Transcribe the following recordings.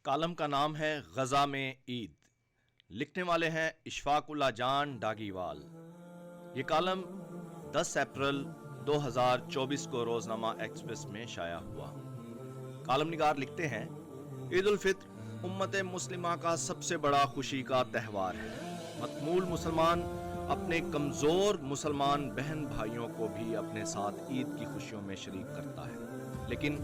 Column کا نام ہے غزہ میں عید. لکھنے والے ہیں اشفاق اللہ جان ڈاگیوال. یہ کالم 10 اپریل 2024 کو روزنامہ ایکسپریس میں شائع ہوا. کالم نگار لکھتے ہیں عید الفطر امت مسلمہ کا سب سے بڑا خوشی کا تہوار ہے. متمول مسلمان اپنے کمزور مسلمان بہن بھائیوں کو بھی اپنے ساتھ عید کی خوشیوں میں شریک کرتا ہے، لیکن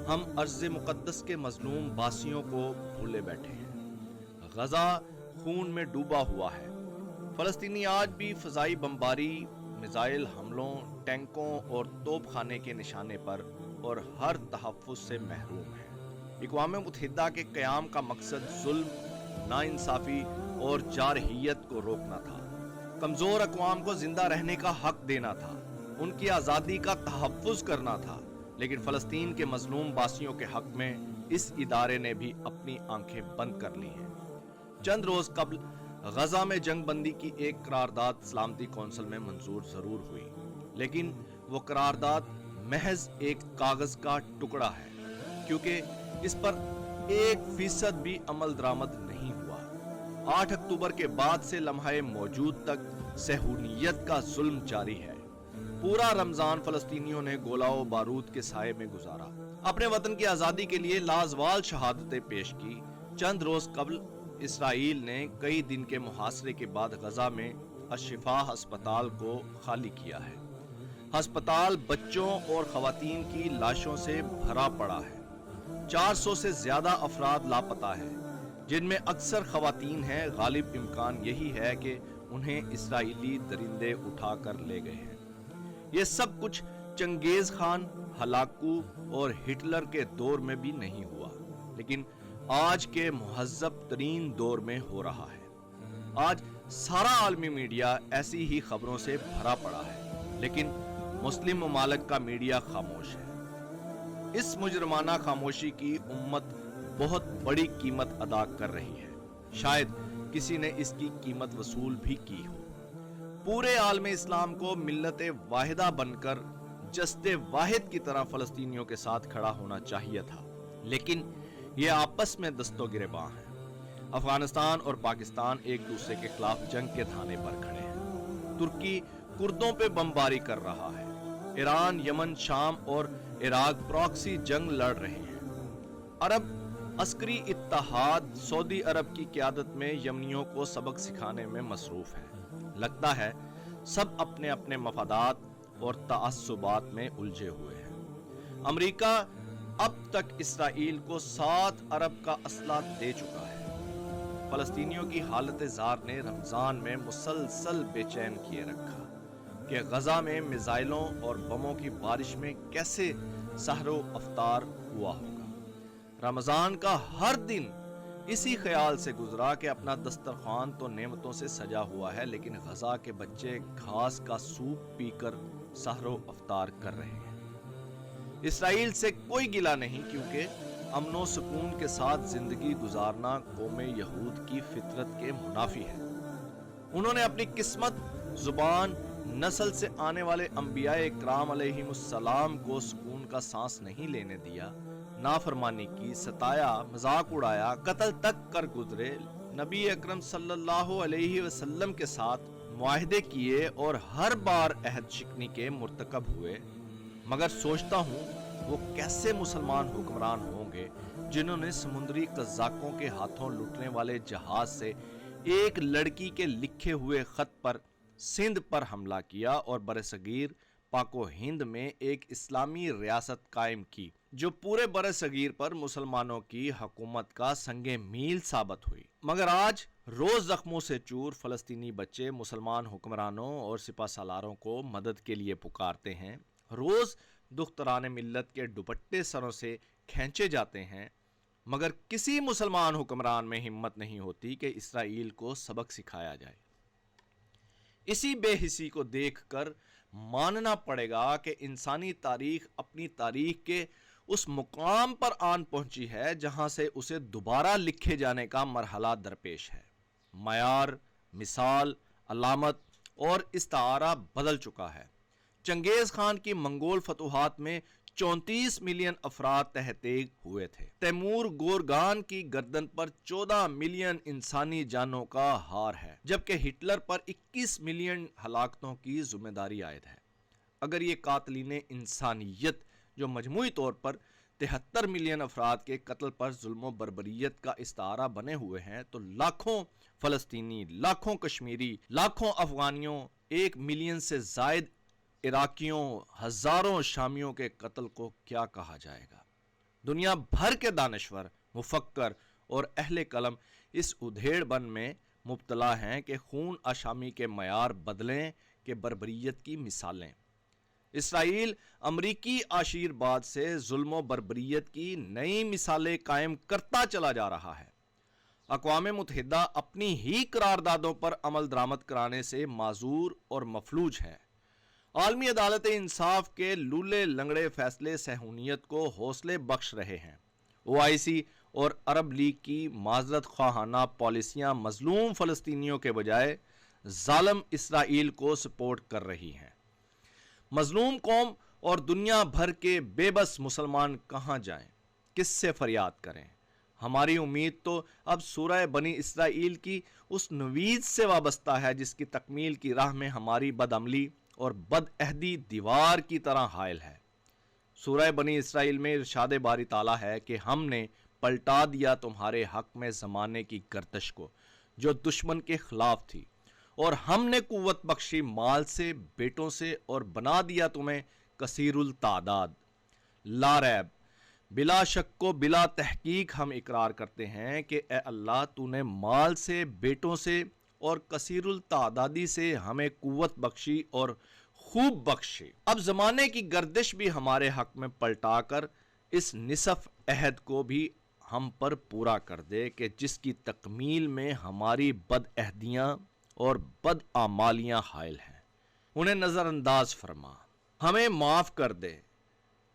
ہم ارض مقدس کے مظلوم باسیوں کو بھولے بیٹھے ہیں. غزہ خون میں ڈوبا ہوا ہے. فلسطینی آج بھی فضائی بمباری، میزائل حملوں، ٹینکوں اور توپ خانے کے نشانے پر اور ہر تحفظ سے محروم ہے. اقوام متحدہ کے قیام کا مقصد ظلم، ناانصافی اور جارحیت کو روکنا تھا. کمزور اقوام کو زندہ رہنے کا حق دینا تھا، ان کی آزادی کا تحفظ کرنا تھا. لیکن فلسطین کے مظلوم باسیوں کے حق میں اس ادارے نے بھی اپنی آنکھیں بند کر لی ہیں. چند روز قبل غزہ میں جنگ بندی کی ایک قرارداد سلامتی کونسل میں منظور ضرور ہوئی، لیکن وہ قرارداد محض ایک کاغذ کا ٹکڑا ہے، کیونکہ اس پر 1% بھی عمل درآمد نہیں ہوا. 8 اکتوبر کے بعد سے لمحہ موجود تک صہیونیت کا ظلم جاری ہے. پورا رمضان فلسطینیوں نے گولہ و بارود کے سائے میں گزارا، اپنے وطن کی آزادی کے لیے لازوال شہادتیں پیش کی. چند روز قبل اسرائیل نے کئی دن کے محاصرے کے بعد غزہ میں الشفا ہسپتال کو خالی کیا ہے. ہسپتال بچوں اور خواتین کی لاشوں سے بھرا پڑا ہے. 400 سے زیادہ افراد لاپتہ ہیں، جن میں اکثر خواتین ہیں. غالب امکان یہی ہے کہ انہیں اسرائیلی درندے اٹھا کر لے گئے ہیں. یہ سب کچھ چنگیز خان، ہلاکو اور ہٹلر کے دور میں بھی نہیں ہوا، لیکن آج کے مہذب ترین دور میں ہو رہا ہے. آج سارا عالمی میڈیا ایسی ہی خبروں سے بھرا پڑا ہے، لیکن مسلم ممالک کا میڈیا خاموش ہے. اس مجرمانہ خاموشی کی امت بہت بڑی قیمت ادا کر رہی ہے. شاید کسی نے اس کی قیمت وصول بھی کی ہو. پورے عالم اسلام کو ملت واحدہ بن کر جسد واحد کی طرح فلسطینیوں کے ساتھ کھڑا ہونا چاہیے تھا، لیکن یہ آپس میں دست و گریباں ہیں. افغانستان اور پاکستان ایک دوسرے کے خلاف جنگ کے دھانے پر کھڑے ہیں. ترکی کردوں پہ بمباری کر رہا ہے. ایران، یمن، شام اور عراق پراکسی جنگ لڑ رہے ہیں. عرب عسکری اتحاد سعودی عرب کی قیادت میں یمنیوں کو سبق سکھانے میں مصروف ہے. لگتا ہے سب اپنے اپنے مفادات اور تعصبات میں الجھے ہوئے ہیں. امریکہ اب تک اسرائیل کو 7 ارب کا اسلحہ دے چکا ہے. فلسطینیوں کی حالت زار نے رمضان میں مسلسل بے چین کیے رکھا کہ غزہ میں میزائلوں اور بموں کی بارش میں کیسے سحر و افطار ہوا ہوگا. رمضان کا ہر دن اسی خیال سے گزرا کہ اپنا دسترخوان تو نعمتوں سے سجا ہوا ہے، لیکن غزہ کے بچے گھاس کا سوپ پی کر سحر و افطار کر رہے ہیں. اسرائیل سے کوئی گلہ نہیں، کیونکہ امن و سکون کے ساتھ زندگی گزارنا قوم یہود کی فطرت کے منافی ہے. انہوں نے اپنی قسمت، زبان، نسل سے آنے والے انبیاء اکرام علیہم السلام کو سکون کا سانس نہیں لینے دیا. نافرمانی کی، ستایا، مذاق اڑایا، قتل تک کر گزرے. نبی اکرم صلی اللہ علیہ وسلم کے ساتھ معاہدے کیے اور ہر بار عہد شکنی کے مرتکب ہوئے. مگر سوچتا ہوں وہ کیسے مسلمان حکمران ہوں گے جنہوں نے سمندری قزاقوں کے ہاتھوں لٹنے والے جہاز سے ایک لڑکی کے لکھے ہوئے خط پر سندھ پر حملہ کیا اور برصغیر پاک و ہند میں ایک اسلامی ریاست قائم کی جو پورے برصغیر پر مسلمانوں کی حکومت کا سنگ میل ثابت ہوئی. مگر آج روز زخموں سے چور فلسطینی بچے مسلمان حکمرانوں اور سپہ سالاروں کو مدد کے لیے پکارتے ہیں. روز دختران ملت کے دوپٹے سروں سے کھینچے جاتے ہیں، مگر کسی مسلمان حکمران میں ہمت نہیں ہوتی کہ اسرائیل کو سبق سکھایا جائے. اسی بے حسی کو دیکھ کر ماننا پڑے گا کہ انسانی تاریخ اپنی تاریخ کے اس مقام پر آن پہنچی ہے جہاں سے اسے دوبارہ لکھے جانے کا مرحلہ درپیش ہے. معیار، مثال، علامت اور استعارہ بدل چکا ہے. چنگیز خان کی منگول فتوحات میں 34 ملین افراد تحتیگ ہوئے تھے۔ تیمور گورگان کی گردن پر 14 ملین انسانی جانوں کا ہار ہے، جبکہ ہٹلر پر 21 ملین ہلاکتوں کی ذمہ داری عائد ہے۔ اگر یہ قاتلین انسانیت جو مجموعی طور پر 73 ملین افراد کے قتل پر ظلم و بربریت کا استعارہ بنے ہوئے ہیں، تو لاکھوں فلسطینی، لاکھوں کشمیری، لاکھوں افغانیوں، 1 ملین سے زائد عراقیوں، ہزاروں شامیوں کے قتل کو کیا کہا جائے گا؟ دنیا بھر کے دانشور، مفکر اور اہل قلم اس ادھیڑ بن میں مبتلا ہیں کہ خون آشامی کے معیار بدلیں کہ بربریت کی مثالیں۔ اسرائیل امریکی آشیرواد سے ظلم و بربریت کی نئی مثالیں قائم کرتا چلا جا رہا ہے۔ اقوام متحدہ اپنی ہی قراردادوں پر عمل درآمد کرانے سے معذور اور مفلوج ہے۔ عالمی عدالت انصاف کے لولے لنگڑے فیصلے صہیونیت کو حوصلے بخش رہے ہیں۔ OIC اور عرب لیگ کی معذرت خواہانہ پالیسیاں مظلوم فلسطینیوں کے بجائے ظالم اسرائیل کو سپورٹ کر رہی ہیں۔ مظلوم قوم اور دنیا بھر کے بے بس مسلمان کہاں جائیں؟ کس سے فریاد کریں؟ ہماری امید تو اب سورہ بنی اسرائیل کی اس نوید سے وابستہ ہے جس کی تکمیل کی راہ میں ہماری بدعملی اور بدعہدی دیوار کی طرح حائل ہے۔ سورہ بنی اسرائیل میں ارشاد باری تعالیٰ ہے کہ ہم نے پلٹا دیا تمہارے حق میں زمانے کی گردش کو جو دشمن کے خلاف تھی، اور ہم نے قوت بخشی مال سے، بیٹوں سے، اور بنا دیا تمہیں کثیر التعداد۔ لا ریب، بلا شک و بلا تحقیق ہم اقرار کرتے ہیں کہ اے اللہ تو نے مال سے، بیٹوں سے اور کثیر التعدادی سے ہمیں قوت بخشی اور خوب بخشی۔ اب زمانے کی گردش بھی ہمارے حق میں پلٹا کر اس نصف عہد کو بھی ہم پر پورا کر دے کہ جس کی تکمیل میں ہماری بدعہدیاں اور بدعمالیاں حائل ہیں، انہیں نظر انداز فرما، ہمیں معاف کر دے۔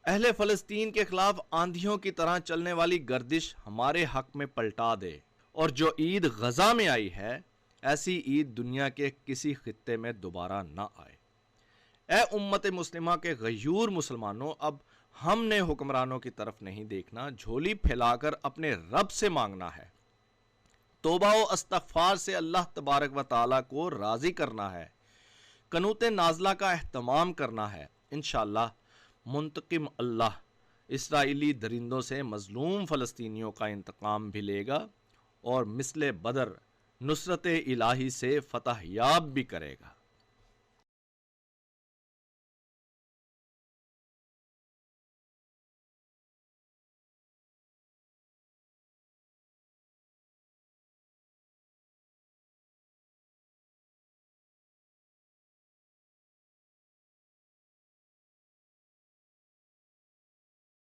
اہل فلسطین کے خلاف آندھیوں کی طرح چلنے والی گردش ہمارے حق میں پلٹا دے، اور جو عید غزہ میں آئی ہے ایسی عید دنیا کے کسی خطے میں دوبارہ نہ آئے۔ اے امت مسلمہ کے غیور مسلمانوں، اب ہم نے حکمرانوں کی طرف نہیں دیکھنا، جھولی پھیلا کر اپنے رب سے مانگنا ہے۔ توبہ و استغفار سے اللہ تبارک و تعالیٰ کو راضی کرنا ہے، قنوت نازلہ کا اہتمام کرنا ہے۔ انشاءاللہ منتقم اللہ اسرائیلی درندوں سے مظلوم فلسطینیوں کا انتقام بھی لے گا اور مثل بدر نصرت الہی سے فتح یاب بھی کرے گا۔